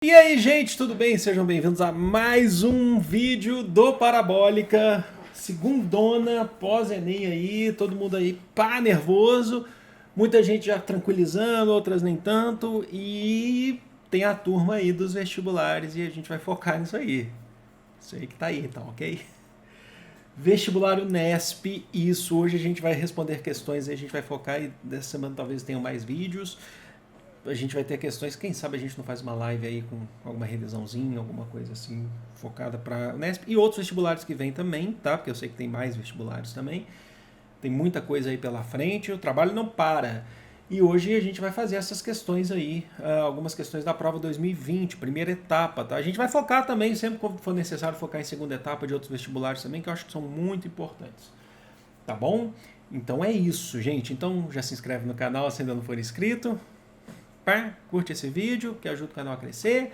E aí, gente, tudo bem? Sejam bem-vindos a mais um vídeo do Parabólica. Segundona, pós-Enem aí, todo mundo aí pá, nervoso. Muita gente já tranquilizando, outras nem tanto. E tem a turma aí dos vestibulares e a gente vai focar nisso aí. Isso aí que tá aí, então, ok? Vestibular Unesp, isso. Hoje a gente vai responder questões e a gente vai focar e dessa semana talvez tenham mais vídeos. A gente vai ter questões, quem sabe a gente não faz uma live aí com alguma revisãozinha, alguma coisa assim, focada para Unesp e outros vestibulares que vêm também, tá? Porque eu sei que tem mais vestibulares também. Tem muita coisa aí pela frente, o trabalho não para. E hoje a gente vai fazer essas questões aí, algumas questões da prova 2020, primeira etapa, tá? A gente vai focar também, sempre que for necessário, focar em segunda etapa de outros vestibulares também, que eu acho que são muito importantes. Tá bom? Então é isso, gente. Então já se inscreve no canal se ainda não for inscrito. Curte esse vídeo, que ajuda o canal a crescer.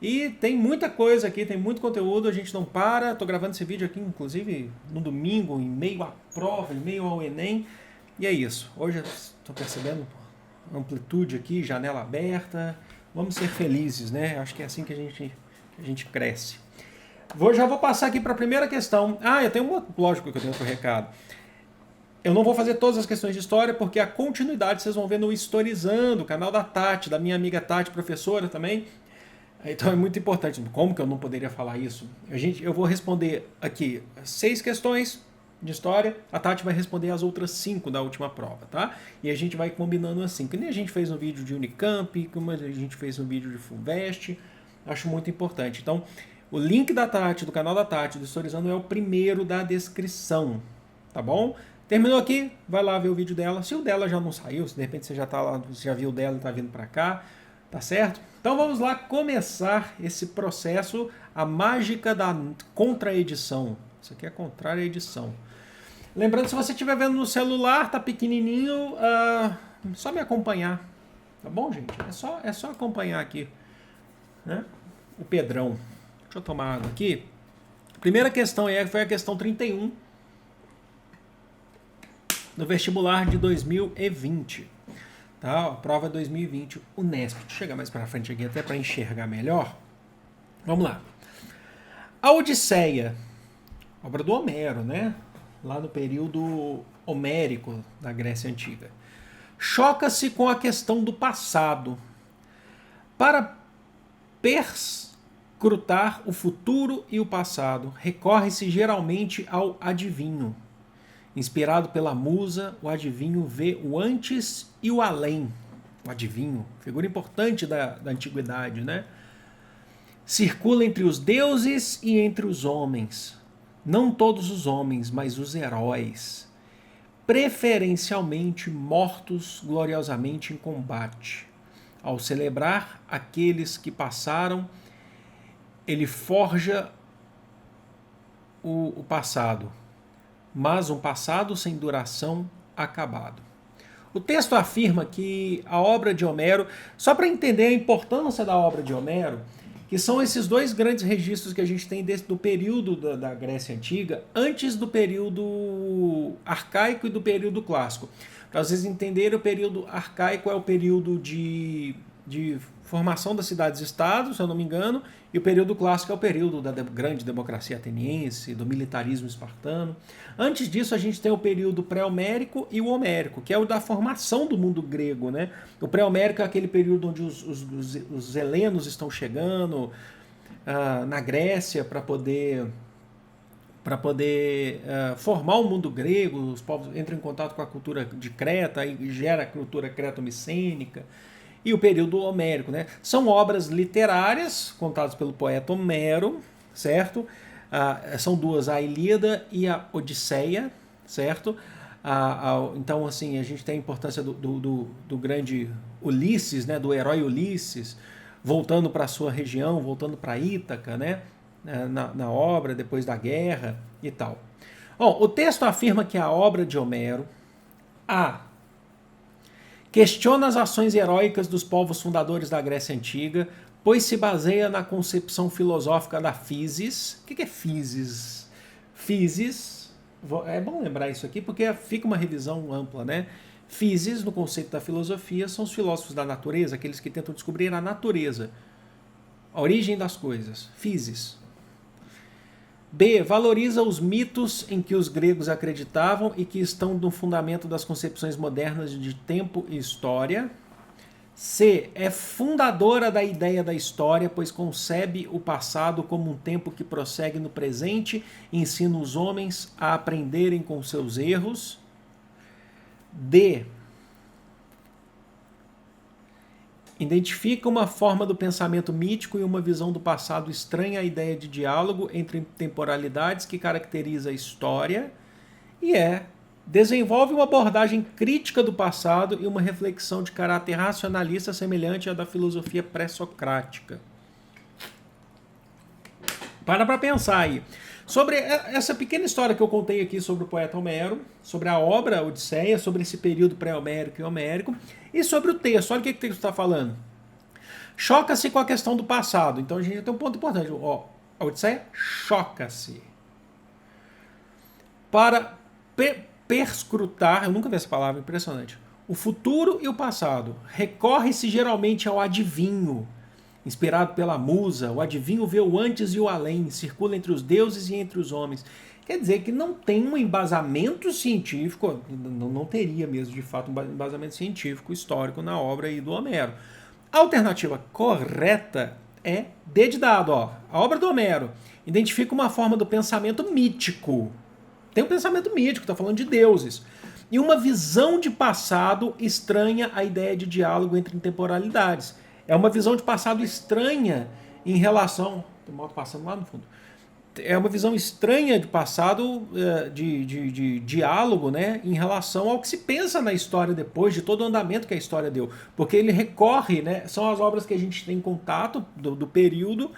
E tem muita coisa aqui, tem muito conteúdo, a gente não para. Estou gravando esse vídeo aqui, inclusive, no domingo, em meio à prova, em meio ao Enem. E é isso. Hoje estou percebendo amplitude aqui, janela aberta. Vamos ser felizes, né? Acho que é assim que a gente cresce. Já vou passar aqui para a primeira questão. Eu tenho uma, lógico que eu tenho outro recado. Eu não vou fazer todas as questões de história, porque a continuidade vocês vão ver no Historizando, o canal da Tati, da minha amiga Tati, professora também. Então é muito importante. Como que eu não poderia falar isso? Eu vou responder aqui 6 questões de história, a Tati vai responder as outras 5 da última prova, tá? E a gente vai combinando assim, que nem a gente fez no vídeo de Unicamp, como a gente fez no vídeo de Fulvestre. Acho muito importante. Então, o link da Tati, do canal da Tati, do Historizando, é o primeiro da descrição, tá bom? Terminou aqui, vai lá ver o vídeo dela. Se o dela já não saiu, se de repente você já tá lá, você já viu o dela e tá vindo para cá, tá certo? Então vamos lá começar esse processo, a mágica da contraedição. Isso aqui é contrária à edição. Lembrando, se você estiver vendo no celular, tá pequenininho, só me acompanhar, tá bom, gente? É só acompanhar aqui, né? O Pedrão. Deixa eu tomar água aqui. Primeira questão aí foi a questão 31. No vestibular de 2020, tá? A prova 2020, Unesp. Deixa eu chegar mais para frente aqui até para enxergar melhor. Vamos lá. A Odisseia, obra do Homero, né? Lá no período homérico da Grécia Antiga. Choca-se com a questão do passado. Para perscrutar o futuro e o passado, recorre-se geralmente ao adivinho. Inspirado pela musa, o adivinho vê o antes e o além. O adivinho, figura importante da antiguidade, né? Circula entre os deuses e entre os homens. Não todos os homens, mas os heróis. Preferencialmente mortos gloriosamente em combate. Ao celebrar aqueles que passaram, ele forja o passado, mas um passado sem duração acabado. O texto afirma que a obra de Homero, só para entender a importância da obra de Homero, que são esses dois grandes registros que a gente tem do período da Grécia Antiga, antes do período arcaico e do período clássico. Para vocês entenderem, o período arcaico é o período de formação das cidades-estados, se eu não me engano, e o período clássico é o período da grande democracia ateniense, do militarismo espartano. Antes disso, a gente tem o período pré-homérico e o homérico, que é o da formação do mundo grego, né? O pré-homérico é aquele período onde os helenos estão chegando na Grécia para poder formar o mundo grego, os povos entram em contato com a cultura de Creta e gera a cultura creto-micênica. E o período homérico, né? São obras literárias contadas pelo poeta Homero, certo? São duas, a Ilíada e a Odisseia, certo? Então, assim, a gente tem a importância do grande Ulisses, né? Do herói Ulisses, voltando para a sua região, voltando para Ítaca, né? Na obra, depois da guerra e tal. Bom, o texto afirma que a obra de Homero, questiona as ações heróicas dos povos fundadores da Grécia Antiga, pois se baseia na concepção filosófica da physis. O que é physis? Physis, é bom lembrar isso aqui porque fica uma revisão ampla, né? Physis, no conceito da filosofia, são os filósofos da natureza, aqueles que tentam descobrir a natureza. A origem das coisas. Physis. B. Valoriza os mitos em que os gregos acreditavam e que estão no fundamento das concepções modernas de tempo e história. C. É fundadora da ideia da história, pois concebe o passado como um tempo que prossegue no presente e ensina os homens a aprenderem com seus erros. D. Identifica uma forma do pensamento mítico e uma visão do passado estranha à ideia de diálogo entre temporalidades que caracteriza a história. E desenvolve uma abordagem crítica do passado e uma reflexão de caráter racionalista semelhante à da filosofia pré-socrática. Para pensar aí. Sobre essa pequena história que eu contei aqui sobre o poeta Homero, sobre a obra Odisseia, sobre esse período pré-homérico e homérico, e sobre o texto. Olha o que o texto está falando. Choca-se com a questão do passado. Então a gente tem um ponto importante. A Odisseia choca-se. Para perscrutar, eu nunca vi essa palavra, impressionante, o futuro e o passado. Recorre-se geralmente ao adivinho. Inspirado pela musa, o adivinho vê o antes e o além, circula entre os deuses e entre os homens. Quer dizer que não tem um embasamento científico, não teria mesmo de fato um embasamento científico histórico na obra aí do Homero. A alternativa correta é D de dado. A obra do Homero identifica uma forma do pensamento mítico. Tem um pensamento mítico, está falando de deuses. E uma visão de passado estranha à ideia de diálogo entre temporalidades. É uma visão de passado estranha em relação... Tem moto passando lá no fundo. É uma visão estranha de passado, de diálogo, né, em relação ao que se pensa na história depois, de todo o andamento que a história deu. Porque ele recorre, né, são as obras que a gente tem contato do período,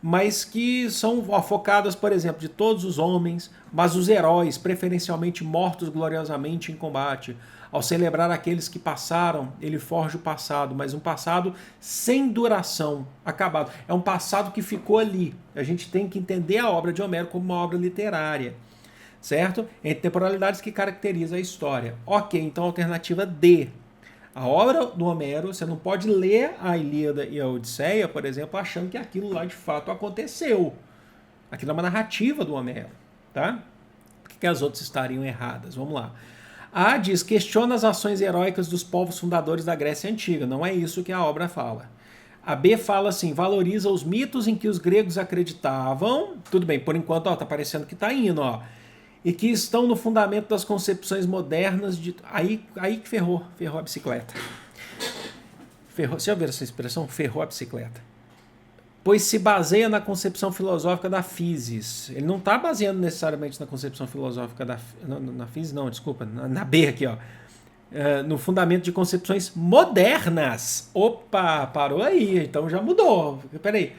mas que são focadas, por exemplo, de todos os homens, mas os heróis, preferencialmente mortos gloriosamente em combate. Ao celebrar aqueles que passaram, ele forja o passado, mas um passado sem duração, acabado. É um passado que ficou ali. A gente tem que entender a obra de Homero como uma obra literária, certo? Entre temporalidades que caracteriza a história. Ok, então a alternativa D. A obra do Homero, você não pode ler a Ilíada e a Odisseia, por exemplo, achando que aquilo lá de fato aconteceu. Aquilo é uma narrativa do Homero, tá? Por que as outras estariam erradas? Vamos lá. A diz, questiona as ações heróicas dos povos fundadores da Grécia Antiga. Não é isso que a obra fala. A B fala assim, valoriza os mitos em que os gregos acreditavam. Tudo bem, por enquanto, tá parecendo que tá indo, e que estão no fundamento das concepções modernas de... Aí que ferrou a bicicleta. Você já viu essa expressão? Ferrou a bicicleta. Pois se baseia na concepção filosófica da physis. Ele não está baseando necessariamente na concepção filosófica na physis, não, desculpa, na B aqui, no fundamento de concepções modernas. Opa, parou aí, então já mudou. Peraí,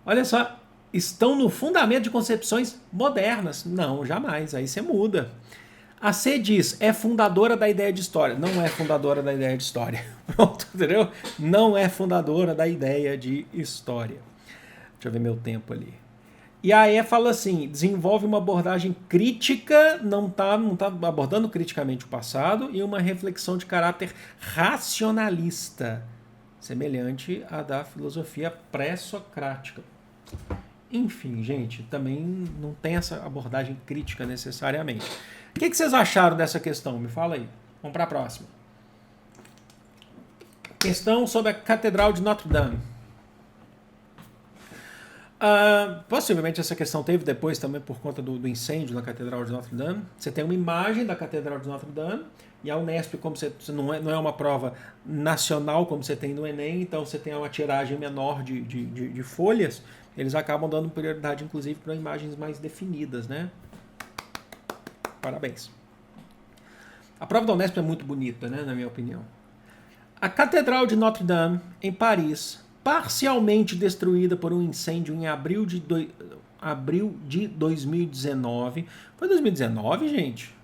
olha só, estão no fundamento de concepções modernas. Não, jamais, aí você muda. A C diz, é fundadora da ideia de história. Não é fundadora da ideia de história. Pronto, entendeu? Não é fundadora da ideia de história. Deixa eu ver meu tempo ali. E a E fala assim, desenvolve uma abordagem crítica, não tá abordando criticamente o passado, e uma reflexão de caráter racionalista, semelhante à da filosofia pré-socrática. Enfim, gente, também não tem essa abordagem crítica necessariamente. O que vocês acharam dessa questão? Me fala aí. Vamos para a próxima. Questão sobre a Catedral de Notre Dame. Possivelmente essa questão teve depois também por conta do incêndio na Catedral de Notre Dame. Você tem uma imagem da Catedral de Notre Dame e a Unesp, como você não é uma prova nacional como você tem no Enem, então você tem uma tiragem menor de folhas, eles acabam dando prioridade inclusive para imagens mais definidas, né? Parabéns. A prova da Unesp é muito bonita, né, na minha opinião. A Catedral de Notre Dame, em Paris, parcialmente destruída por um incêndio em abril de 2019. Foi 2019, gente?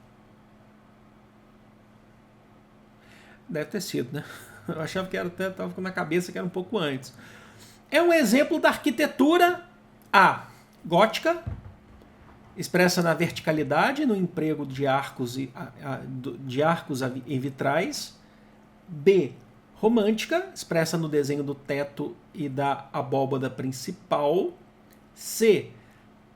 Deve ter sido, né? Eu achava que estava na cabeça que era um pouco antes. É um exemplo da arquitetura gótica, expressa na verticalidade, no emprego de arcos em vitrais. B, romântica, expressa no desenho do teto e da abóbada principal. C,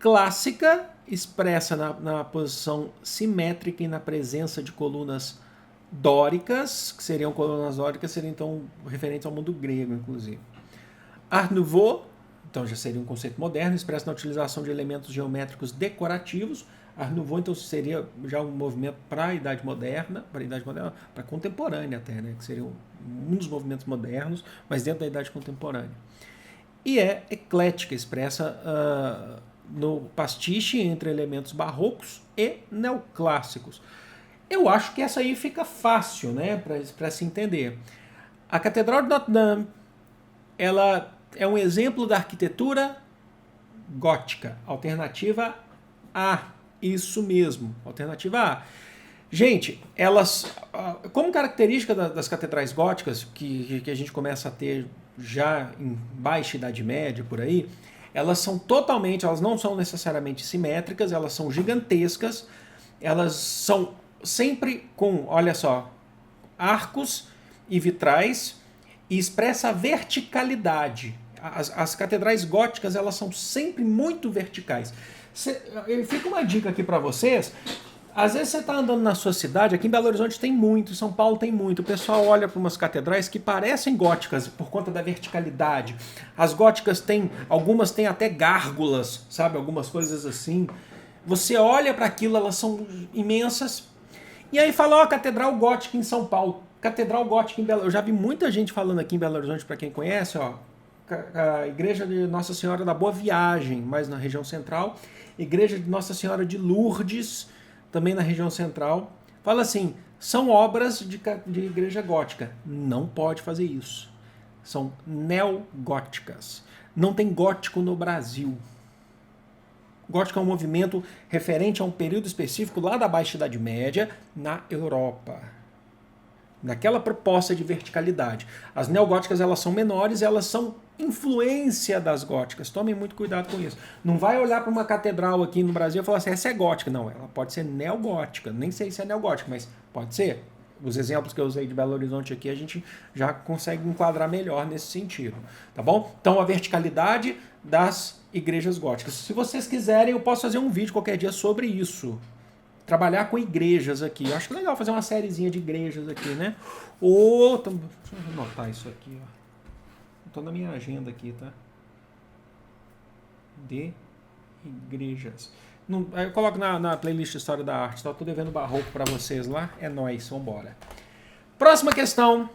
clássica, expressa na posição simétrica e na presença de colunas dóricas, que seriam colunas dóricas, seriam então referentes ao mundo grego, inclusive. Art Nouveau, então já seria um conceito moderno, expressa na utilização de elementos geométricos decorativos. Art Nouveau, então, seria já um movimento para a Idade Moderna, para a contemporânea até, né? Que seria um dos movimentos modernos, mas dentro da Idade Contemporânea. E é eclética, expressa no pastiche entre elementos barrocos e neoclássicos. Eu acho que essa aí fica fácil, né, para se entender. A Catedral de Notre Dame, ela é um exemplo da arquitetura gótica, alternativa A. Isso mesmo, alternativa A. Gente, elas, como característica das catedrais góticas, que a gente começa a ter já em baixa Idade Média, por aí, elas não são necessariamente simétricas, elas são gigantescas, elas são sempre com, olha só, arcos e vitrais, e expressa a verticalidade. As catedrais góticas, elas são sempre muito verticais. Fica uma dica aqui para vocês. Às vezes você está andando na sua cidade, aqui em Belo Horizonte tem muito, em São Paulo tem muito. O pessoal olha para umas catedrais que parecem góticas por conta da verticalidade. As góticas algumas têm até gárgulas, sabe? Algumas coisas assim. Você olha para aquilo, elas são imensas. E aí fala, ó, Catedral Gótica em São Paulo. Catedral Gótica em Belo Horizonte. Eu já vi muita gente falando aqui em Belo Horizonte, para quem conhece, ó. A Igreja de Nossa Senhora da Boa Viagem, mais na região central. Igreja de Nossa Senhora de Lourdes, também na região central. Fala assim, são obras de igreja gótica. Não pode fazer isso. São neogóticas. Não tem gótico no Brasil. Gótico é um movimento referente a um período específico lá da Baixa Idade Média, na Europa. Naquela proposta de verticalidade. As neogóticas, elas são menores, elas são influência das góticas. Tomem muito cuidado com isso. Não vai olhar para uma catedral aqui no Brasil e falar assim, essa é gótica. Não, ela pode ser neogótica. Nem sei se é neogótica, mas pode ser. Os exemplos que eu usei de Belo Horizonte aqui, a gente já consegue enquadrar melhor nesse sentido. Tá bom? Então, a verticalidade das igrejas góticas. Se vocês quiserem, eu posso fazer um vídeo qualquer dia sobre isso. Trabalhar com igrejas aqui. Eu acho legal fazer uma sériezinha de igrejas aqui, né? Deixa eu anotar isso aqui, ó. Estou na minha agenda aqui, tá? De igrejas. Eu coloco na playlist História da Arte, tá? Estou devendo barroco para vocês lá. É nóis, vambora. Próxima questão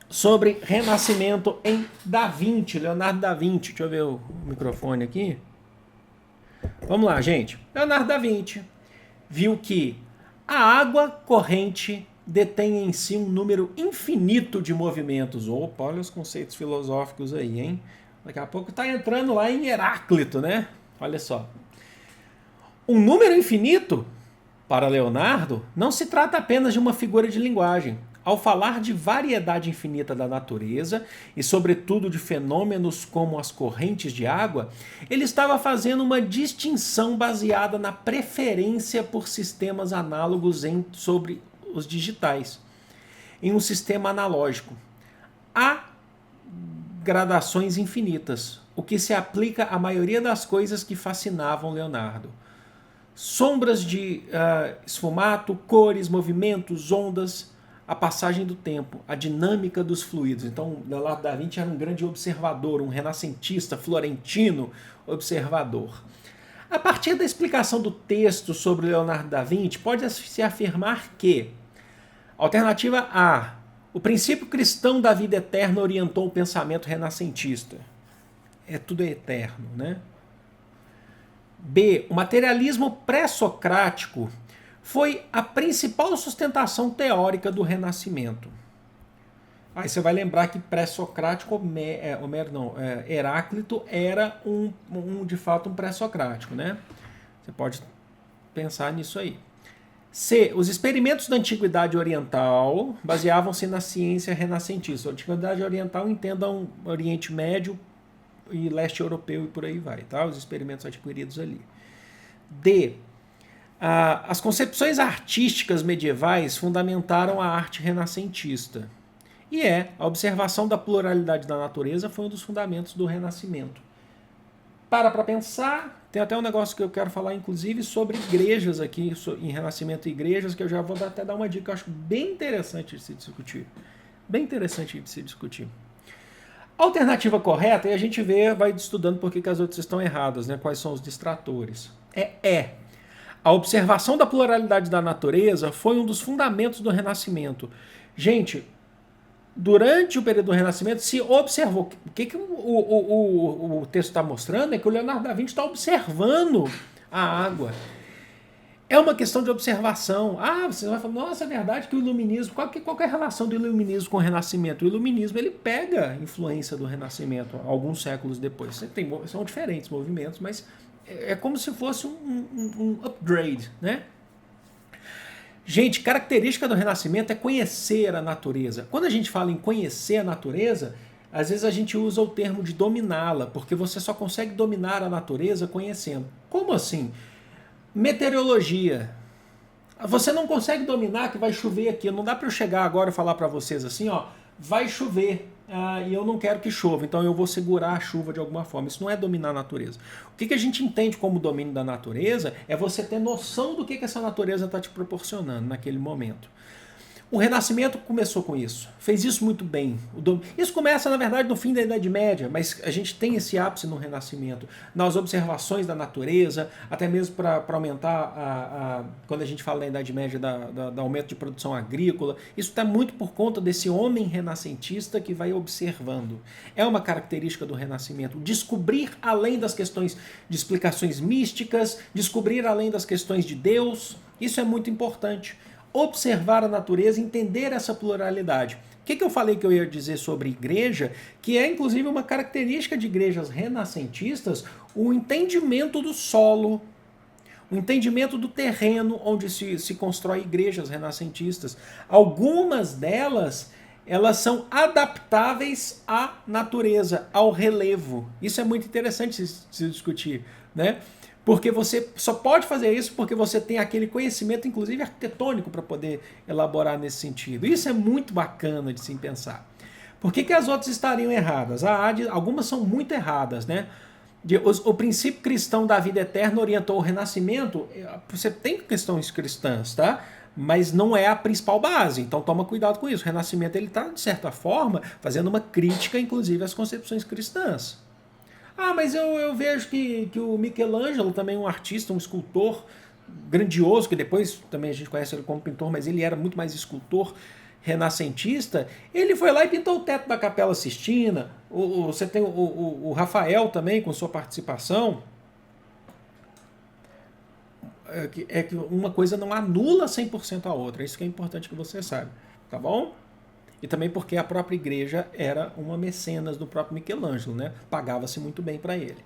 sobre Renascimento em Da Vinci, Leonardo da Vinci. Deixa eu ver o microfone aqui. Vamos lá, gente. Leonardo da Vinci viu que a água corrente detém em si um número infinito de movimentos. Opa, olha os conceitos filosóficos aí, hein? Daqui a pouco está entrando lá em Heráclito, né? Olha só. Um número infinito, para Leonardo, não se trata apenas de uma figura de linguagem. Ao falar de variedade infinita da natureza e, sobretudo, de fenômenos como as correntes de água, ele estava fazendo uma distinção baseada na preferência por sistemas análogos sobre os digitais. Em um sistema analógico, há gradações infinitas, o que se aplica à maioria das coisas que fascinavam Leonardo. Sombras de esfumato, cores, movimentos, ondas, a passagem do tempo, a dinâmica dos fluidos. Então, Leonardo da Vinci era um grande observador, um renascentista, florentino observador. A partir da explicação do texto sobre Leonardo da Vinci, pode-se afirmar que, alternativa A, o princípio cristão da vida eterna orientou o pensamento renascentista. Tudo é eterno, né? B, o materialismo pré-socrático foi a principal sustentação teórica do Renascimento. Aí você vai lembrar que pré-socrático, Heráclito era de fato um pré-socrático, né? Você pode pensar nisso aí. C, os experimentos da Antiguidade Oriental baseavam-se na ciência renascentista. A Antiguidade Oriental, entendam Oriente Médio e Leste Europeu e por aí vai, tá? Os experimentos adquiridos ali. D, as concepções artísticas medievais fundamentaram a arte renascentista. E a observação da pluralidade da natureza foi um dos fundamentos do Renascimento. Para pensar, tem até um negócio que eu quero falar, inclusive, sobre igrejas aqui, em Renascimento e igrejas, que eu já vou até dar uma dica que eu acho bem interessante de se discutir. Bem interessante de se discutir. A alternativa correta, e a gente vai estudando por que as outras estão erradas, né? Quais são os distratores. A observação da pluralidade da natureza foi um dos fundamentos do Renascimento. Gente, durante o período do Renascimento, se observou. O que o texto está mostrando é que o Leonardo da Vinci está observando a água. É uma questão de observação. Você vai falar, nossa, é verdade que o iluminismo... Qual é a relação do iluminismo com o Renascimento? O iluminismo ele pega influência do Renascimento alguns séculos depois. São diferentes movimentos, mas é como se fosse um upgrade, né? Gente, característica do Renascimento é conhecer a natureza. Quando a gente fala em conhecer a natureza, às vezes a gente usa o termo de dominá-la, porque você só consegue dominar a natureza conhecendo. Como assim? Meteorologia. Você não consegue dominar que vai chover aqui. Não dá para eu chegar agora e falar para vocês assim, vai chover e eu não quero que chova, então eu vou segurar a chuva de alguma forma. Isso não é dominar a natureza. O que a gente entende como domínio da natureza é você ter noção do que essa natureza está te proporcionando naquele momento. O Renascimento começou com isso, fez isso muito bem. Isso começa, na verdade, no fim da Idade Média, mas a gente tem esse ápice no Renascimento, nas observações da natureza, até mesmo para aumentar, quando a gente fala da Idade Média, do aumento de produção agrícola. Isso está muito por conta desse homem renascentista que vai observando. É uma característica do Renascimento, descobrir além das questões de explicações místicas, descobrir além das questões de Deus. Isso é muito importante. Observar a natureza, entender essa pluralidade. O que eu falei que eu ia dizer sobre igreja, que é inclusive uma característica de igrejas renascentistas, o entendimento do solo, o entendimento do terreno onde se constrói igrejas renascentistas. Algumas delas, elas são adaptáveis à natureza, ao relevo. Isso é muito interessante se discutir, né? Porque você só pode fazer isso porque você tem aquele conhecimento, inclusive arquitetônico, para poder elaborar nesse sentido. Isso é muito bacana de se pensar. Por que as outras estariam erradas? Algumas são muito erradas, né? O princípio cristão da vida eterna orientou o Renascimento. Você tem questões cristãs, tá? Mas não é a principal base, então toma cuidado com isso. O Renascimento está, de certa forma, fazendo uma crítica, inclusive, às concepções cristãs. Mas eu vejo que o Michelangelo, também um artista, um escultor grandioso, que depois também a gente conhece ele como pintor, mas ele era muito mais escultor renascentista, ele foi lá e pintou o teto da Capela Sistina. Você tem o Rafael também, com sua participação. É que uma coisa não anula 100% a outra, isso que é importante que você saiba, tá bom? E também porque a própria igreja era uma mecenas do próprio Michelangelo, né? Pagava-se muito bem para ele.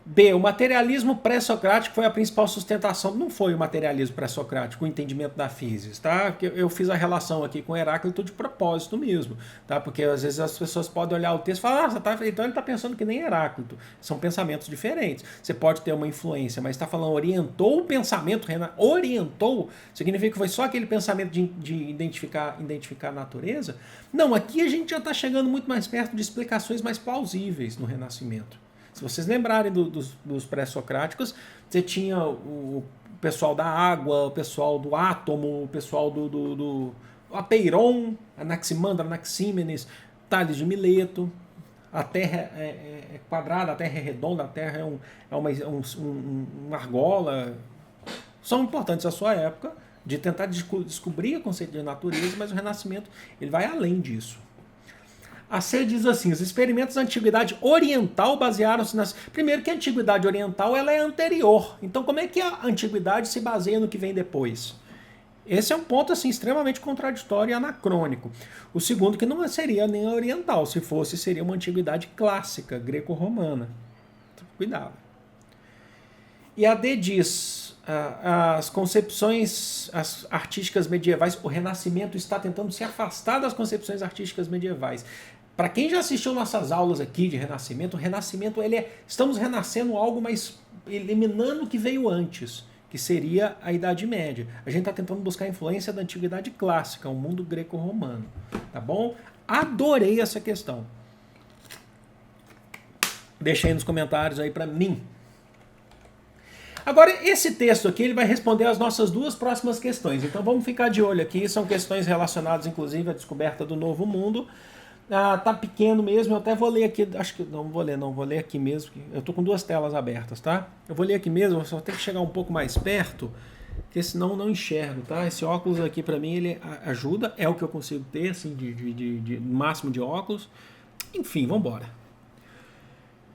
B, o materialismo pré-socrático foi a principal sustentação. Não foi o materialismo pré-socrático, o entendimento da physis, tá? Eu fiz a relação aqui com Heráclito de propósito mesmo, tá? Porque às vezes as pessoas podem olhar o texto e falar, então ele está pensando que nem Heráclito. São pensamentos diferentes. Você pode ter uma influência, mas está falando orientou o pensamento, orientou, significa que foi só aquele pensamento de identificar a natureza? Não, aqui a gente já está chegando muito mais perto de explicações mais plausíveis no Renascimento. Se vocês lembrarem dos pré-socráticos, você tinha o pessoal da água, o pessoal do átomo, o pessoal do Apeiron, Anaximandro, Anaxímenes, Tales de Mileto. A Terra é quadrada, a Terra é redonda, a Terra é uma argola. São importantes à sua época, de tentar descobrir o conceito de natureza, mas o Renascimento ele vai além disso. A C diz assim, os experimentos da antiguidade oriental basearam-se nas... Primeiro que a antiguidade oriental ela é anterior, então como é que a antiguidade se baseia no que vem depois? Esse é um ponto assim, extremamente contraditório e anacrônico. O segundo que não seria nem a oriental, se fosse seria uma antiguidade clássica, greco-romana. Então, cuidado. E a D diz, as concepções artísticas medievais, o Renascimento está tentando se afastar das concepções artísticas medievais. Para quem já assistiu nossas aulas aqui de Renascimento, o Renascimento estamos renascendo algo, mas eliminando o que veio antes, que seria a Idade Média. A gente está tentando buscar a influência da Antiguidade Clássica, o mundo greco-romano, tá bom? Adorei essa questão. Deixa aí nos comentários aí para mim. Agora, esse texto aqui ele vai responder as nossas duas próximas questões. Então vamos ficar de olho aqui. São questões relacionadas, inclusive, à descoberta do Novo Mundo. Tá pequeno mesmo, eu até vou ler aqui. Acho que não vou ler aqui mesmo. Eu tô com duas telas abertas, tá? Eu vou ler aqui mesmo, só tem que chegar um pouco mais perto, porque senão não enxergo, tá? Esse óculos aqui para mim ele ajuda, é o que eu consigo ter, assim, de máximo de óculos. Enfim, vamos embora.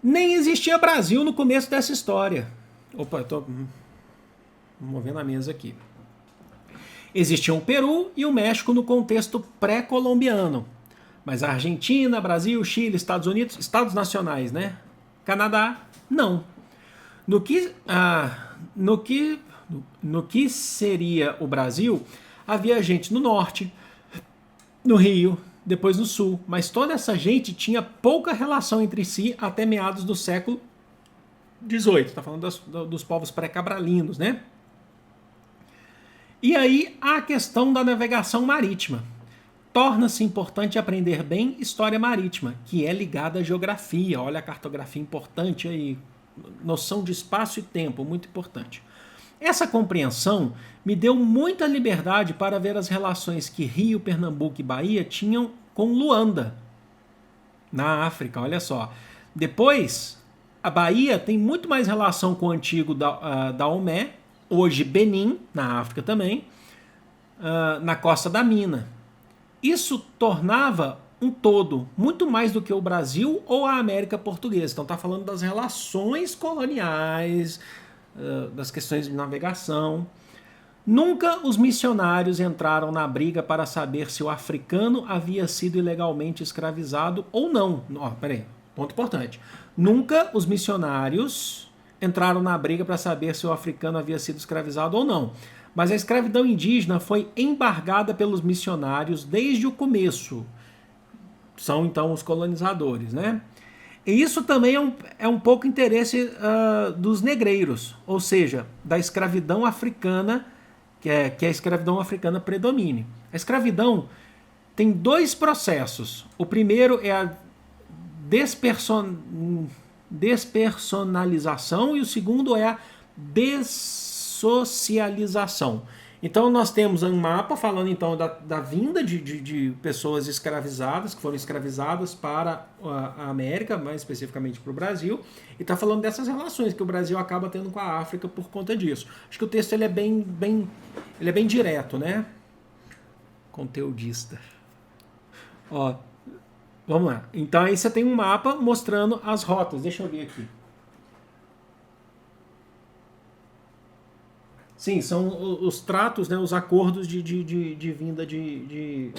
Nem existia Brasil no começo dessa história. Opa, eu tô movendo a mesa aqui. Existiam o Peru e o México no contexto pré-colombiano. Mas a Argentina, Brasil, Chile, Estados Unidos, estados nacionais, né? Canadá, não. No que seria o Brasil, havia gente no norte, no Rio, depois no sul. Mas toda essa gente tinha pouca relação entre si até meados do século XVIII. Está falando dos povos pré-cabralinos, né? E aí a questão da navegação marítima. Torna-se importante aprender bem história marítima, que é ligada à geografia. Olha a cartografia importante aí. Noção de espaço e tempo, muito importante. Essa compreensão me deu muita liberdade para ver as relações que Rio, Pernambuco e Bahia tinham com Luanda, na África, olha só. Depois, a Bahia tem muito mais relação com o antigo Daomé, hoje Benin, na África também, na costa da Mina. Isso tornava um todo, muito mais do que o Brasil ou a América Portuguesa. Então está falando das relações coloniais, das questões de navegação. Nunca os missionários entraram na briga para saber se o africano havia sido ilegalmente escravizado ou não. Peraí, ponto importante. Nunca os missionários entraram na briga para saber se o africano havia sido escravizado ou não. Mas a escravidão indígena foi embargada pelos missionários desde o começo. São então os colonizadores, né? E isso também é um pouco interesse dos negreiros, ou seja, da escravidão africana, que a escravidão africana predomine. A escravidão tem dois processos. O primeiro é a despersonalização e o segundo é a dessocialização. Então nós temos um mapa falando então da vinda de pessoas escravizadas, que foram escravizadas para a América, mais especificamente para o Brasil, e está falando dessas relações que o Brasil acaba tendo com a África por conta disso. Acho que o texto ele é bem direto, né? Conteudista. Ó, vamos lá. Então aí você tem um mapa mostrando as rotas. Deixa eu ver aqui. Sim, são os tratos, né, os acordos de vinda de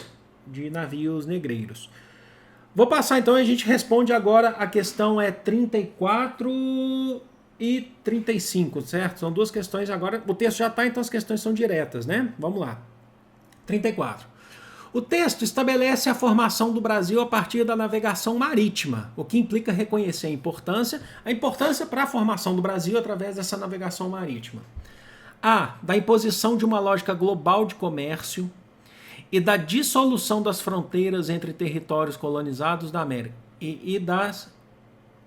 navios negreiros. Vou passar então, a gente responde agora, a questão é 34 e 35, certo? São duas questões agora, o texto já está, então as questões são diretas, né? Vamos lá. 34. O texto estabelece a formação do Brasil a partir da navegação marítima, o que implica reconhecer a importância para a formação do Brasil através dessa navegação marítima. Da imposição de uma lógica global de comércio e da dissolução das fronteiras entre territórios colonizados da América e da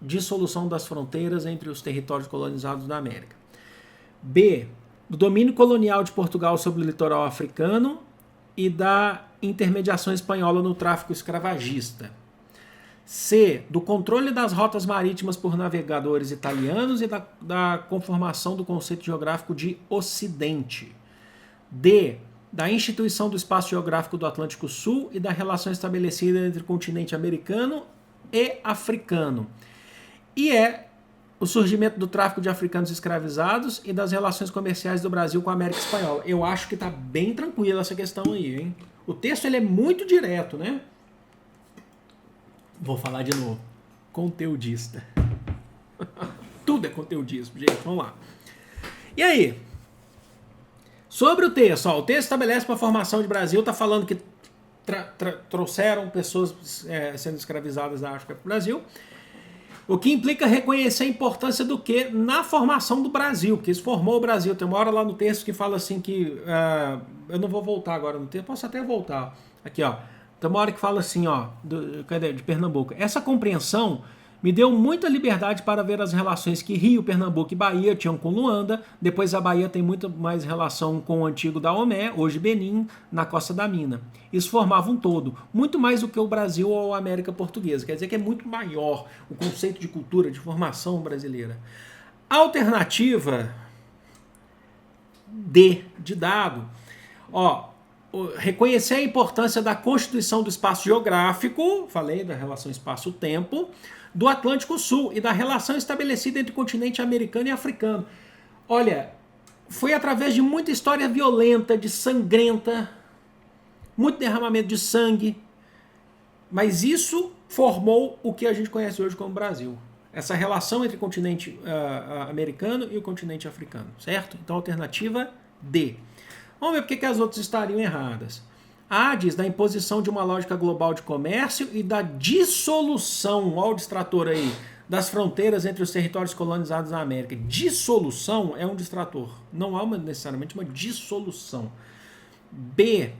dissolução das fronteiras entre os territórios colonizados da América. B. Do domínio colonial de Portugal sobre o litoral africano e da intermediação espanhola no tráfico escravagista. C. Do controle das rotas marítimas por navegadores italianos e da conformação do conceito geográfico de Ocidente. D. Da instituição do espaço geográfico do Atlântico Sul e da relação estabelecida entre o continente americano e africano. E o surgimento do tráfico de africanos escravizados e das relações comerciais do Brasil com a América Espanhola. Eu acho que está bem tranquila essa questão aí, hein? O texto ele é muito direto, né? Vou falar de novo. Conteudista. Tudo é conteudismo, gente. Vamos lá. E aí? Sobre o texto. O texto estabelece uma formação de Brasil. Está falando que trouxeram pessoas sendo escravizadas da África para o Brasil. O que implica reconhecer a importância do que na formação do Brasil. Que isso formou o Brasil. Tem uma hora lá no texto que fala assim que... eu não vou voltar agora no texto. Posso até voltar. Aqui, ó. Tem uma hora que fala assim, ó, de Pernambuco. Essa compreensão me deu muita liberdade para ver as relações que Rio, Pernambuco e Bahia tinham com Luanda. Depois a Bahia tem muito mais relação com o antigo Daomé, hoje Benin, na Costa da Mina. Isso formava um todo, muito mais do que o Brasil ou a América Portuguesa. Quer dizer que é muito maior o conceito de cultura, de formação brasileira. Alternativa D, de dado. Ó, reconhecer a importância da constituição do espaço geográfico, falei da relação espaço-tempo, do Atlântico Sul e da relação estabelecida entre o continente americano e africano. Olha, foi através de muita história violenta, de sangrenta, muito derramamento de sangue, mas isso formou o que a gente conhece hoje como Brasil. Essa relação entre o continente americano e o continente africano, certo? Então, alternativa D. Vamos ver por que as outras estariam erradas. A diz da imposição de uma lógica global de comércio e da dissolução, olha o distrator aí, das fronteiras entre os territórios colonizados na América. Dissolução é um distrator, não há necessariamente uma dissolução. B,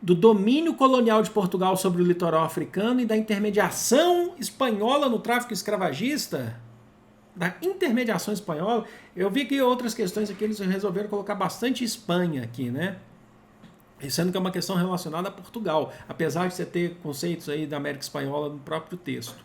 do domínio colonial de Portugal sobre o litoral africano e da intermediação espanhola no tráfico escravagista. Da intermediação espanhola, eu vi que outras questões aqui eles resolveram colocar bastante Espanha aqui, né? Sendo que é uma questão relacionada a Portugal, apesar de você ter conceitos aí da América Espanhola no próprio texto.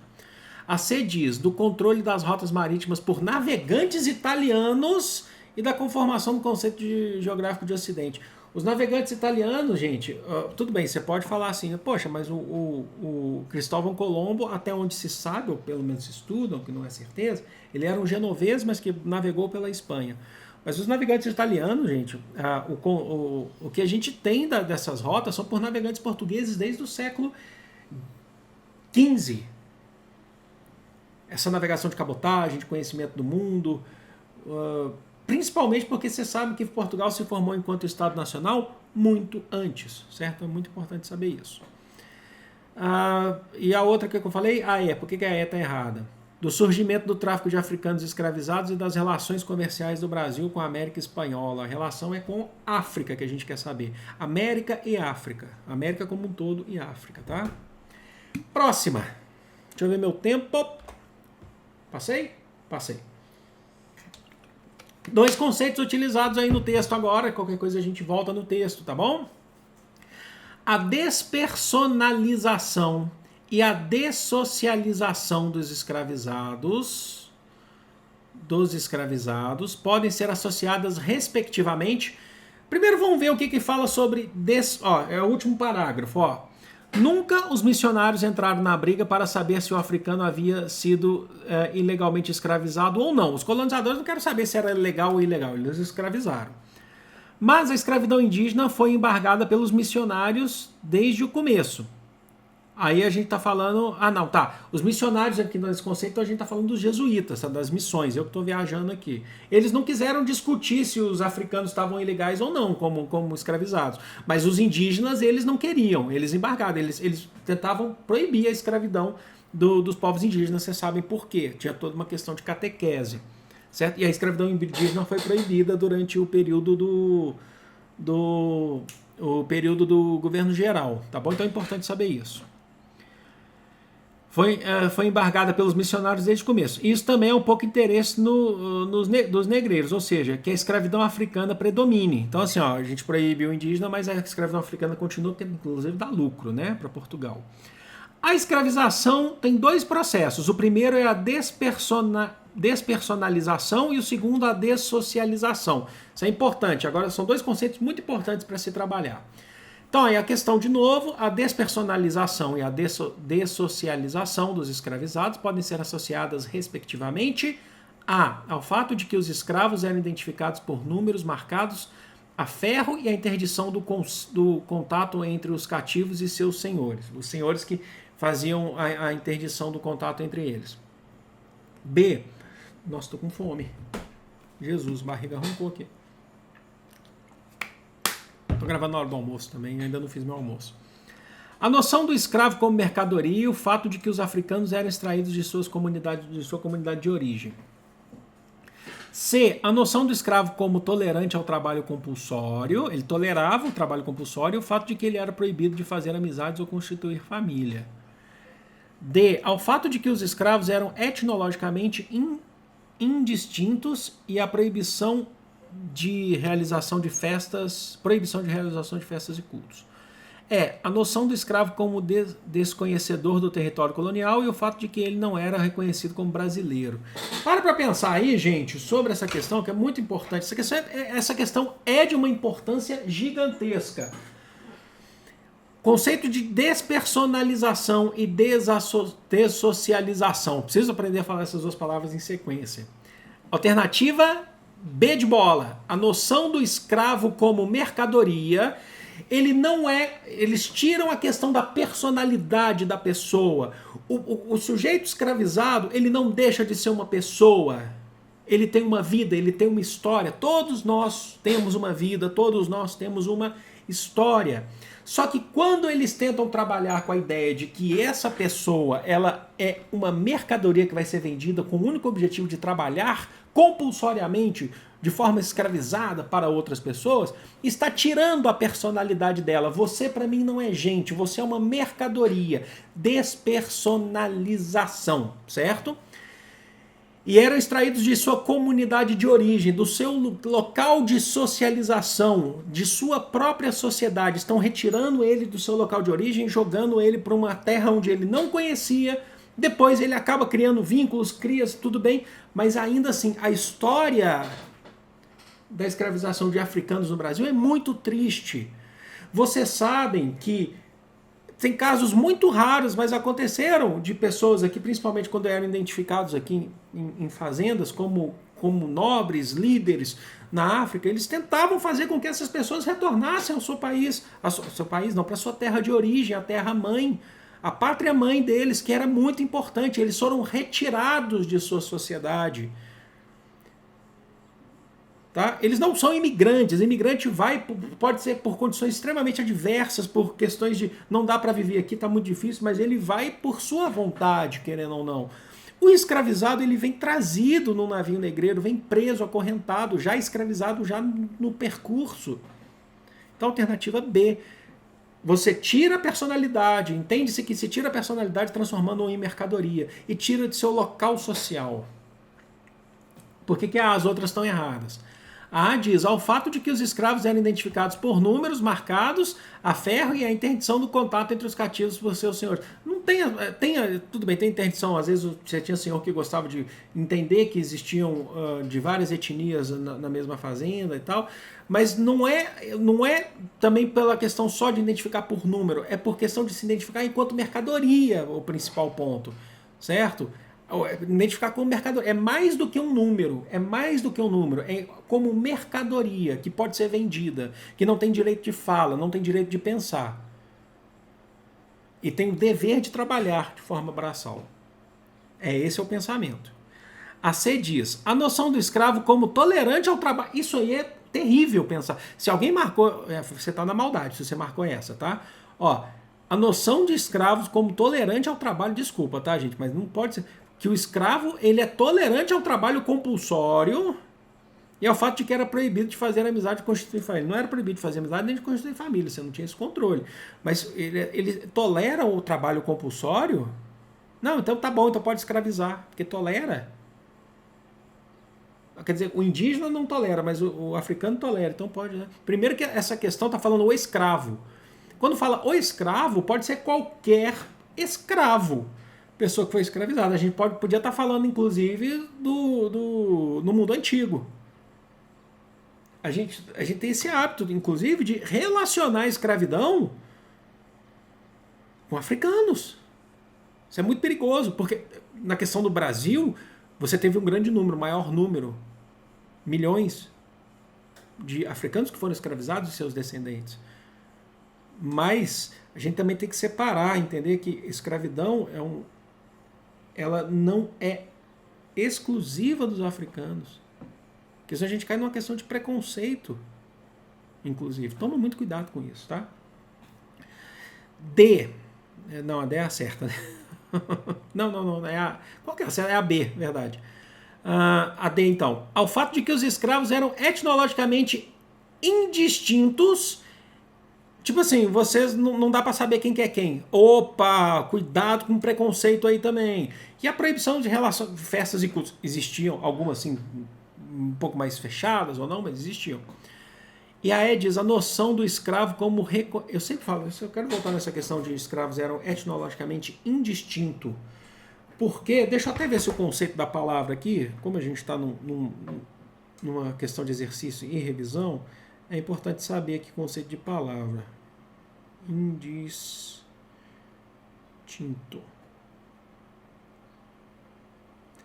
A C diz do controle das rotas marítimas por navegantes italianos e da conformação do conceito geográfico de Ocidente. Os navegantes italianos, gente, tudo bem, você pode falar assim, poxa, mas o Cristóvão Colombo, até onde se sabe, ou pelo menos se estudam, que não é certeza, ele era um genovês, mas que navegou pela Espanha. Mas os navegantes italianos, gente, o que a gente tem dessas rotas são por navegantes portugueses desde o século XV. Essa navegação de cabotagem, de conhecimento do mundo, principalmente porque você sabe que Portugal se formou enquanto Estado Nacional muito antes, certo? É muito importante saber isso. E a outra que eu falei, a E. Por que a E está errada? Do surgimento do tráfico de africanos escravizados e das relações comerciais do Brasil com a América Espanhola. A relação é com África que a gente quer saber. América e África. América como um todo e África, tá? Próxima. Deixa eu ver meu tempo. Passei? Passei. 2 conceitos utilizados aí no texto agora. Qualquer coisa a gente volta no texto, tá bom? A despersonalização e a dessocialização dos escravizados podem ser associadas respectivamente. Primeiro vamos ver o que fala sobre é o último parágrafo, ó. Nunca os missionários entraram na briga para saber se o africano havia sido ilegalmente escravizado ou não. Os colonizadores não querem saber se era legal ou ilegal, eles escravizaram. Mas a escravidão indígena foi embargada pelos missionários desde o começo. Aí a gente está falando... Os missionários aqui nesse conceito, a gente está falando dos jesuítas, tá? Das missões. Eu que estou viajando aqui. Eles não quiseram discutir se os africanos estavam ilegais ou não, como escravizados. Mas os indígenas, eles não queriam. Eles embargaram. Eles tentavam proibir a escravidão dos povos indígenas. Vocês sabem por quê. Tinha toda uma questão de catequese. Certo? E a escravidão indígena foi proibida durante o período do governo geral. Tá bom? Então é importante saber isso. Foi embargada pelos missionários desde o começo. Isso também é um pouco interesse dos negreiros, ou seja, que a escravidão africana predomine. Então, assim, ó, a gente proíbe o indígena, mas a escravidão africana continua, porque inclusive dá lucro, né, para Portugal. A escravização tem 2 processos. O primeiro é a despersonalização e o segundo a dessocialização. Isso é importante. Agora, são 2 conceitos muito importantes para se trabalhar. Então, aí a questão, de novo, a despersonalização e a dessocialização dos escravizados podem ser associadas, respectivamente, ao fato de que os escravos eram identificados por números marcados a ferro e a interdição do contato entre os cativos e seus senhores. Os senhores que faziam a interdição do contato entre eles. B. Nossa, estou com fome. Jesus, barriga roncou aqui. Estou gravando na hora do almoço também, ainda não fiz meu almoço. A noção do escravo como mercadoria e o fato de que os africanos eram extraídos de sua comunidade de origem. C, a noção do escravo como tolerante ao trabalho compulsório. Ele tolerava o trabalho compulsório e o fato de que ele era proibido de fazer amizades ou constituir família. D, ao fato de que os escravos eram etnologicamente indistintos e a proibição de realização de festas e cultos. A noção do escravo como desconhecedor do território colonial e o fato de que ele não era reconhecido como brasileiro. Para pensar aí, gente, sobre essa questão, que é muito importante. Essa questão é de uma importância gigantesca. Conceito de despersonalização e dessocialização. Preciso aprender a falar essas duas palavras em sequência. Alternativa B de bola. A noção do escravo como mercadoria. Eles tiram a questão da personalidade da pessoa. O sujeito escravizado, ele não deixa de ser uma pessoa. Ele tem uma vida, ele tem uma história. Todos nós temos uma vida, todos nós temos uma história. Só que quando eles tentam trabalhar com a ideia de que essa pessoa ela é uma mercadoria que vai ser vendida com o único objetivo de trabalhar compulsoriamente de forma escravizada para outras pessoas, está tirando a personalidade dela. Você, para mim, não é gente, você é uma mercadoria. Despersonalização, certo? E eram extraídos de sua comunidade de origem, do seu local de socialização, de sua própria sociedade. Estão retirando ele do seu local de origem, jogando ele para uma terra onde ele não conhecia. Depois ele acaba criando vínculos, cria tudo bem, mas ainda assim a história da escravização de africanos no Brasil é muito triste. Vocês sabem que tem casos muito raros, mas aconteceram de pessoas aqui, principalmente quando eram identificados aqui em fazendas como nobres, líderes na África, eles tentavam fazer com que essas pessoas retornassem ao seu país, para a sua terra de origem, a terra mãe, a pátria mãe deles, que era muito importante. Eles foram retirados de sua sociedade. Tá? Eles não são imigrantes. Imigrante pode ser por condições extremamente adversas, por questões de não dá para viver aqui, está muito difícil, mas ele vai por sua vontade, querendo ou não. O escravizado ele vem trazido no navio negreiro, vem preso, acorrentado, já escravizado já no percurso. Então, alternativa B. Você tira a personalidade, entende-se que se tira a personalidade transformando-o em mercadoria e tira de seu local social. Por que as outras estão erradas? A diz, ao fato de que os escravos eram identificados por números marcados a ferro e a interdição do contato entre os cativos por seus senhores. Não tudo bem, tem interdição, às vezes você tinha senhor que gostava de entender que existiam de várias etnias na mesma fazenda e tal, mas não é também pela questão só de identificar por número, é por questão de se identificar enquanto mercadoria o principal ponto, certo? Identificar como mercadoria. É mais do que um número. É como mercadoria que pode ser vendida, que não tem direito de fala, não tem direito de pensar. E tem o dever de trabalhar de forma braçal. Esse é o pensamento. A C diz, a noção do escravo como tolerante ao trabalho. Isso aí é terrível pensar. Se alguém marcou, você está na maldade se você marcou essa, tá? A noção de escravos como tolerante ao trabalho, desculpa, tá, gente? Mas não pode ser que o escravo ele é tolerante ao trabalho compulsório e ao fato de que era proibido de fazer amizade e constituir família. Não era proibido de fazer amizade nem de constituir família, você não tinha esse controle. Mas ele tolera o trabalho compulsório? Não, então tá bom, então pode escravizar, porque tolera. Quer dizer, o indígena não tolera, mas o africano tolera, então pode, né? Primeiro que essa questão está falando o escravo. Quando fala o escravo, pode ser qualquer escravo. Pessoa que foi escravizada. A gente podia estar falando, inclusive, no mundo antigo. A gente tem esse hábito, inclusive, de relacionar a escravidão com africanos. Isso é muito perigoso, porque na questão do Brasil, você teve um grande número, maior número, milhões de africanos que foram escravizados e seus descendentes. Mas a gente também tem que separar, entender que escravidão ela não é exclusiva dos africanos. Porque senão a gente cai numa questão de preconceito, inclusive. Toma muito cuidado com isso, tá? D. Não, a D é a certa, né? Não. Qual que é a certa? É a B, verdade. A D, então. Ao fato de que os escravos eram etnologicamente indistintos. Tipo assim, vocês não dá para saber quem que é quem. Opa, cuidado com preconceito aí também. E a proibição de festas e cultos. Existiam algumas assim, um pouco mais fechadas ou não, mas existiam. E a E diz a noção do escravo como... Eu sempre falo, eu quero voltar nessa questão de escravos eram etnologicamente indistintos. Porque, deixa eu até ver se o conceito da palavra aqui, como a gente está numa questão de exercício e revisão, é importante saber que conceito de palavra. Indistinto.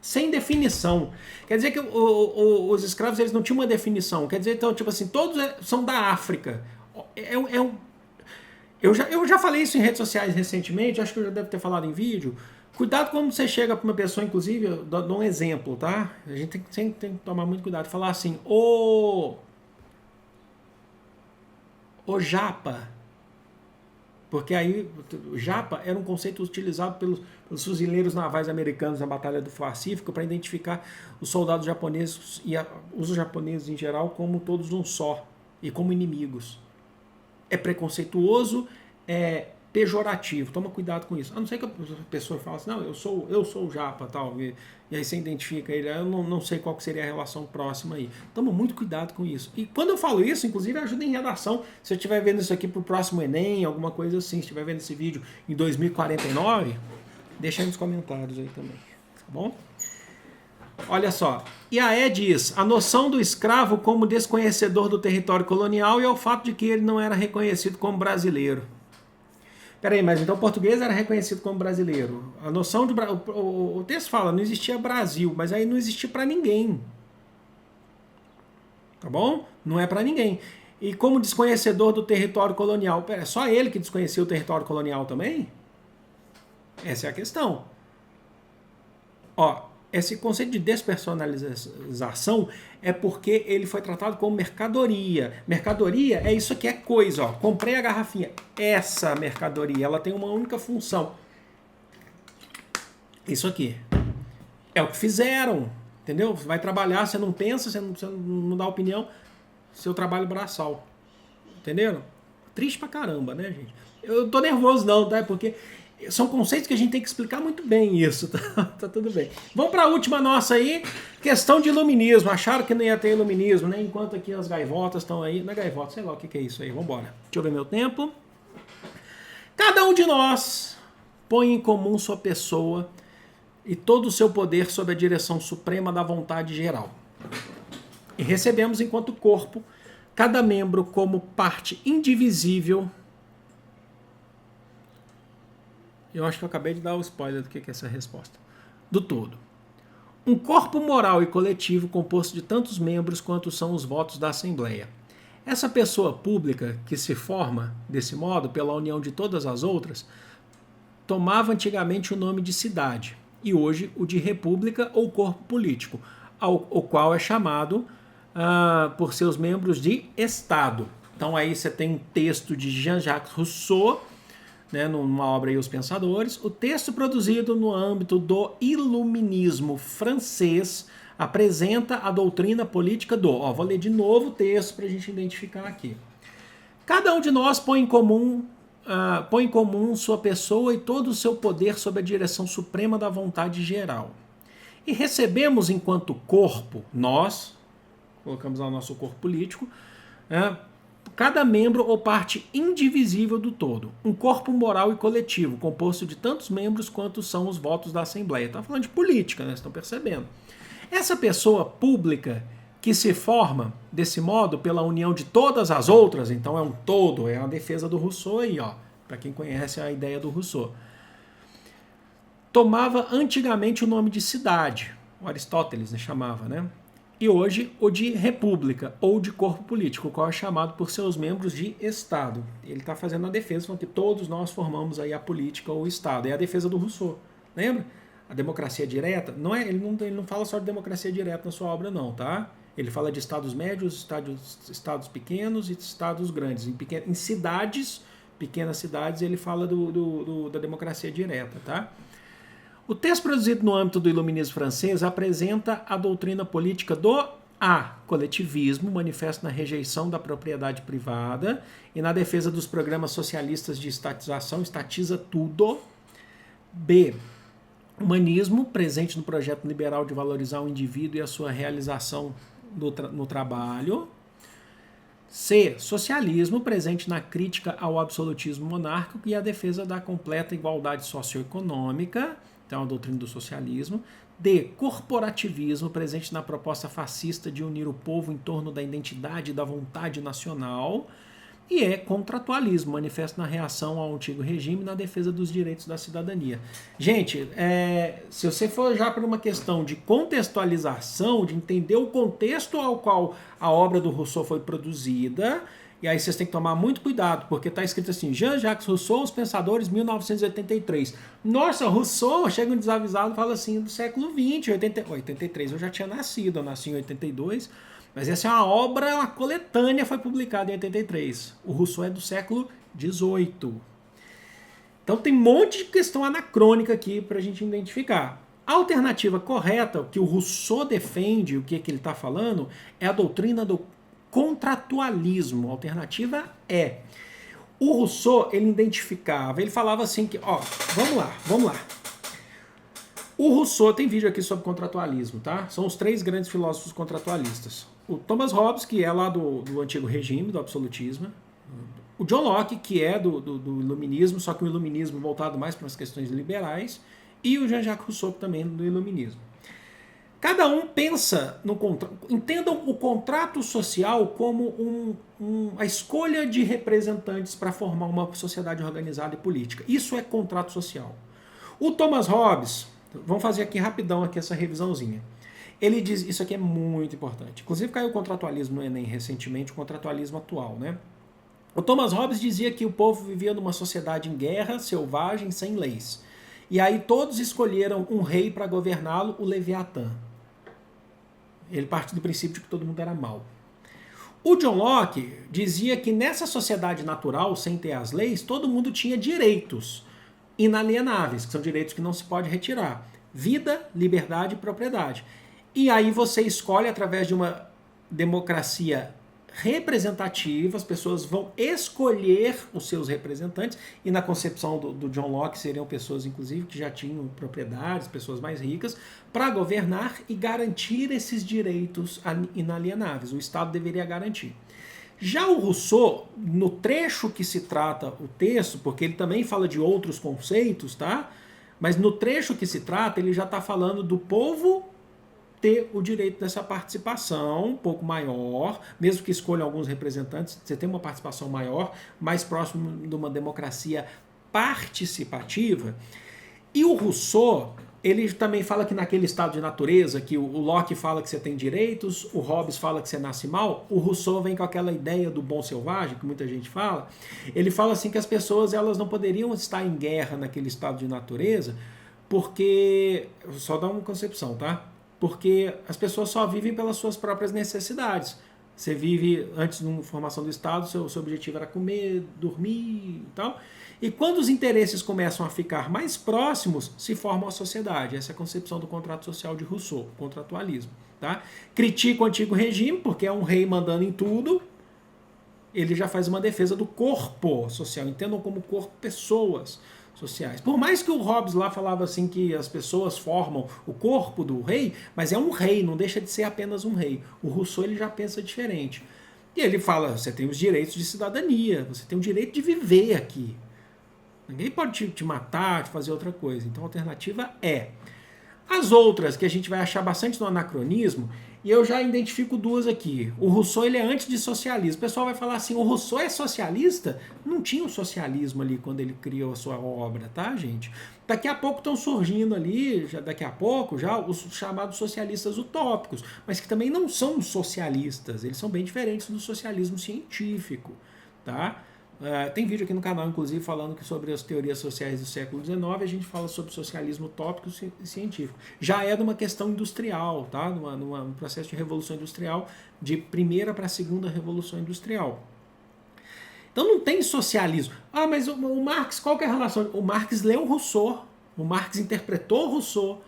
Sem definição. Quer dizer que os escravos eles não tinham uma definição. Quer dizer, então, tipo assim, todos são da África. Eu já falei isso em redes sociais recentemente, acho que eu já devo ter falado em vídeo. Cuidado quando você chega para uma pessoa, inclusive, eu dou um exemplo, tá? A gente tem que tomar muito cuidado. Falar assim, ô japa. Porque aí, o japa era um conceito utilizado pelos fuzileiros navais americanos na Batalha do Pacífico para identificar os soldados japoneses e os japoneses em geral como todos um só e como inimigos. É preconceituoso, é pejorativo, toma cuidado com isso. A não ser que a pessoa fale assim, não, eu sou o japa, tal, e aí você identifica ele, eu não sei qual que seria a relação próxima aí. Toma muito cuidado com isso. E quando eu falo isso, inclusive ajuda em redação, se você estiver vendo isso aqui pro próximo Enem, alguma coisa assim, se estiver vendo esse vídeo em 2049, deixa aí nos comentários aí também, tá bom? Olha só, e a E diz, a noção do escravo como desconhecedor do território colonial e ao fato de que ele não era reconhecido como brasileiro. Peraí, mas então o português era reconhecido como brasileiro. A noção de... O texto fala, não existia Brasil, mas aí não existia para ninguém. Tá bom? Não é para ninguém. E como desconhecedor do território colonial, pera, é só ele que desconhecia o território colonial também? Essa é a questão. Ó, esse conceito de despersonalização é porque ele foi tratado como mercadoria. Mercadoria é isso aqui, é coisa. Ó. Comprei a garrafinha. Essa mercadoria, ela tem uma única função. Isso aqui. É o que fizeram. Entendeu? Você vai trabalhar, você não pensa, você não dá opinião. Seu trabalho braçal. Entenderam? Triste pra caramba, né, gente? Eu tô nervoso não, tá? Porque... são conceitos que a gente tem que explicar muito bem isso, tá tudo bem. Vamos para a última nossa aí, questão de iluminismo. Acharam que não ia ter iluminismo, né? Enquanto aqui as gaivotas estão aí. Não é gaivota, sei lá o que é isso aí. Vamos embora. Deixa eu ver meu tempo. Cada um de nós põe em comum sua pessoa e todo o seu poder sob a direção suprema da vontade geral. E recebemos enquanto corpo, cada membro como parte indivisível. Eu acho que eu acabei de dar o spoiler do que é essa resposta. Do todo. Um corpo moral e coletivo composto de tantos membros quanto são os votos da Assembleia. Essa pessoa pública que se forma, desse modo, pela união de todas as outras, tomava antigamente o nome de cidade e hoje o de república ou corpo político, o qual é chamado por seus membros de Estado. Então aí você tem um texto de Jean-Jacques Rousseau, né, numa obra aí Os Pensadores. O texto produzido no âmbito do iluminismo francês apresenta a doutrina política do... vou ler de novo o texto para a gente identificar aqui. Cada um de nós põe em comum sua pessoa e todo o seu poder sob a direção suprema da vontade geral. E recebemos enquanto corpo, nós, colocamos lá o nosso corpo político, cada membro ou parte indivisível do todo. Um corpo moral e coletivo, composto de tantos membros quanto são os votos da Assembleia. Está falando de política, né? Vocês estão percebendo. Essa pessoa pública que se forma desse modo pela união de todas as outras, então é um todo, é uma defesa do Rousseau aí, ó, para quem conhece a ideia do Rousseau. Tomava antigamente o nome de cidade, o Aristóteles, né, chamava, né? E hoje o de república ou de corpo político, o qual é chamado por seus membros de Estado. Ele está fazendo a defesa, falando que todos nós formamos aí a política ou o Estado. É a defesa do Rousseau, lembra? A democracia direta, ele não fala só de democracia direta na sua obra não, tá? Ele fala de estados médios, estados pequenos e estados grandes. Em cidades, pequenas cidades, ele fala da democracia direta, tá? O texto produzido no âmbito do iluminismo francês apresenta a doutrina política do A. Coletivismo, manifesto na rejeição da propriedade privada e na defesa dos programas socialistas de estatização, estatiza tudo. B. Humanismo, presente no projeto liberal de valorizar o indivíduo e a sua realização no trabalho. C. Socialismo, presente na crítica ao absolutismo monárquico e a defesa da completa igualdade socioeconômica. Então, a doutrina do socialismo. D. Corporativismo, presente na proposta fascista de unir o povo em torno da identidade e da vontade nacional. E é contratualismo, manifesto na reação ao antigo regime e na defesa dos direitos da cidadania. Gente, se você for já por uma questão de contextualização, de entender o contexto ao qual a obra do Rousseau foi produzida, e aí vocês têm que tomar muito cuidado, porque está escrito assim, Jean-Jacques Rousseau, Os Pensadores, 1983. Nossa, Rousseau, chega um desavisado e fala assim, do século XX, 83 eu já tinha nascido, eu nasci em 82, mas essa é uma obra, uma coletânea, foi publicada em 83. O Rousseau é do século XVIII. Então tem um monte de questão anacrônica aqui para a gente identificar. A alternativa correta, o que o Rousseau defende, o que ele está falando, é a doutrina do contratualismo. A alternativa é. O Rousseau, ele identificava, ele falava assim que, ó, vamos lá. O Rousseau, tem vídeo aqui sobre contratualismo, tá? São os 3 grandes filósofos contratualistas. O Thomas Hobbes, que é lá do antigo regime, do absolutismo. O John Locke, que é do iluminismo, só que o iluminismo voltado mais para as questões liberais. E o Jean-Jacques Rousseau, também do iluminismo. Cada um pensa no contrato. Entendam o contrato social como a escolha de representantes para formar uma sociedade organizada e política. Isso é contrato social. O Thomas Hobbes, vamos fazer aqui rapidão aqui essa revisãozinha. Ele diz, isso aqui é muito importante. Inclusive caiu o contratualismo no Enem recentemente, o contratualismo atual, né? O Thomas Hobbes dizia que o povo vivia numa sociedade em guerra, selvagem, sem leis. E aí todos escolheram um rei para governá-lo, o Leviatã. Ele parte do princípio de que todo mundo era mau. O John Locke dizia que nessa sociedade natural, sem ter as leis, todo mundo tinha direitos inalienáveis, que são direitos que não se pode retirar. Vida, liberdade e propriedade. E aí você escolhe através de uma democracia representativa, as pessoas vão escolher os seus representantes, e na concepção do John Locke seriam pessoas, inclusive, que já tinham propriedades, pessoas mais ricas, para governar e garantir esses direitos inalienáveis. O Estado deveria garantir. Já o Rousseau, no trecho que se trata o texto, porque ele também fala de outros conceitos, tá? Mas no trecho que se trata, ele já está falando do povo ter o direito dessa participação um pouco maior, mesmo que escolha alguns representantes, você tem uma participação maior, mais próximo de uma democracia participativa. E o Rousseau, ele também fala que naquele estado de natureza, que o Locke fala que você tem direitos, o Hobbes fala que você nasce mal, o Rousseau vem com aquela ideia do bom selvagem, que muita gente fala, ele fala assim que as pessoas elas não poderiam estar em guerra naquele estado de natureza, porque, só dá uma concepção, tá? Porque as pessoas só vivem pelas suas próprias necessidades. Você vive, antes da formação do Estado, seu objetivo era comer, dormir e tal. E quando os interesses começam a ficar mais próximos, se forma a sociedade. Essa é a concepção do contrato social de Rousseau, contratualismo. Tá? Critica o antigo regime, porque é um rei mandando em tudo. Ele já faz uma defesa do corpo social. Entendam como corpo pessoas sociais. Por mais que o Hobbes lá falava assim que as pessoas formam o corpo do rei, mas é um rei, não deixa de ser apenas um rei. O Rousseau ele já pensa diferente. E ele fala, você tem os direitos de cidadania, você tem o direito de viver aqui. Ninguém pode te matar, te fazer outra coisa. Então a alternativa é. As outras, que a gente vai achar bastante no anacronismo, e eu já identifico 2 aqui. O Rousseau ele é antes de socialismo. O pessoal vai falar assim, o Rousseau é socialista? Não tinha o socialismo ali quando ele criou a sua obra, tá, gente? Daqui a pouco estão surgindo ali, daqui a pouco, já os chamados socialistas utópicos, mas que também não são socialistas, eles são bem diferentes do socialismo científico, tá? Tem vídeo aqui no canal, inclusive, falando sobre as teorias sociais do século XIX, a gente fala sobre socialismo utópico e científico. Já é de uma questão industrial, tá? Num processo de revolução industrial, de primeira para a segunda revolução industrial. Então não tem socialismo. Ah, mas o Marx, qual que é a relação? O Marx leu o Rousseau. O Marx interpretou Rousseau,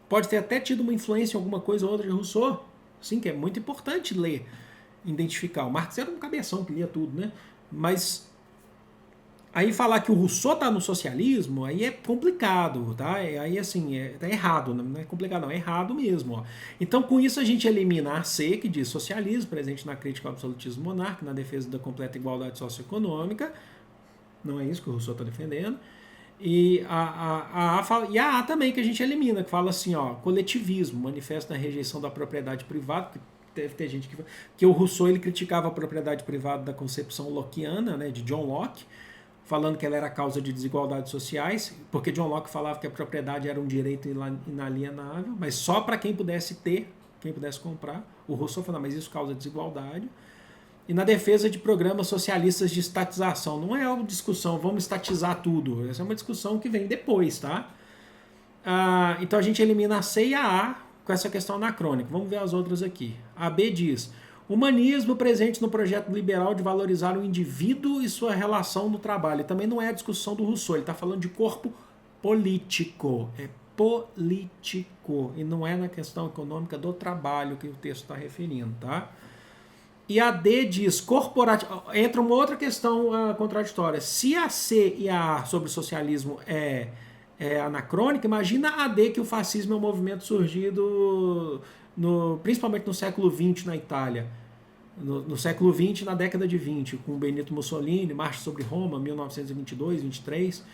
pode ter até tido uma influência em alguma coisa ou outra de Rousseau, sim, que é muito importante ler, identificar. O Marx era um cabeção que lia tudo, né? Mas aí falar que o Rousseau está no socialismo, aí é complicado, tá? Aí assim, tá errado, não é complicado não, é errado mesmo. Ó. Então com isso a gente elimina a C, que diz socialismo, presente na crítica ao absolutismo monárquico, na defesa da completa igualdade socioeconômica, não é isso que o Rousseau está defendendo. E a A também que a gente elimina, que fala assim, ó, coletivismo, manifesta a rejeição da propriedade privada, que deve ter gente que o Rousseau ele criticava a propriedade privada da concepção lockeana, né, de John Locke, falando que ela era causa de desigualdades sociais, porque John Locke falava que a propriedade era um direito inalienável, mas só para quem pudesse ter, quem pudesse comprar. O Rousseau falava, mas isso causa desigualdade. E na defesa de programas socialistas de estatização. Não é uma discussão, vamos estatizar tudo. Essa é uma discussão que vem depois, tá? Então a gente elimina a C e a A com essa questão anacrônica. Vamos ver as outras aqui. A B diz: humanismo presente no projeto liberal de valorizar o indivíduo e sua relação no trabalho. Também não é a discussão do Rousseau, ele está falando de corpo político. É político. E não é na questão econômica do trabalho que o texto está referindo, tá? E a D diz corporativo. Entra uma outra questão contraditória. Se a C e a A sobre o socialismo é anacrônica, imagina a D, que o fascismo é um movimento surgido principalmente no século XX na Itália. No século XX, na década de 20, com Benito Mussolini, Marcha sobre Roma, 1922, 23,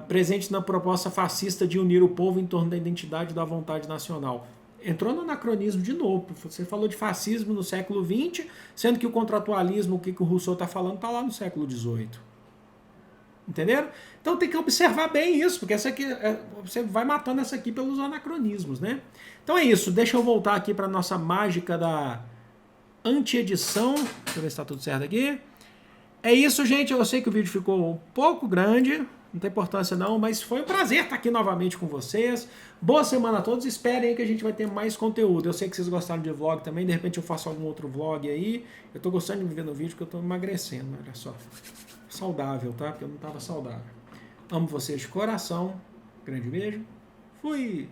presente na proposta fascista de unir o povo em torno da identidade e da vontade nacional. Entrou no anacronismo de novo. Você falou de fascismo no século XX, sendo que o contratualismo, o que o Rousseau está falando, está lá no século XVIII. Entenderam? Então tem que observar bem isso, porque essa aqui, você vai matando essa aqui pelos anacronismos, né? Então é isso. Deixa eu voltar aqui para a nossa mágica da anti-edição. Deixa eu ver se está tudo certo aqui. É isso, gente. Eu sei que o vídeo ficou um pouco grande, não tem importância não, mas foi um prazer estar aqui novamente com vocês. Boa semana a todos, esperem aí que a gente vai ter mais conteúdo. Eu sei que vocês gostaram de vlog também, de repente eu faço algum outro vlog aí. Eu tô gostando de me ver no vídeo, porque eu tô emagrecendo, olha só. Saudável, tá? Porque eu não tava saudável. Amo vocês de coração. Grande beijo. Fui!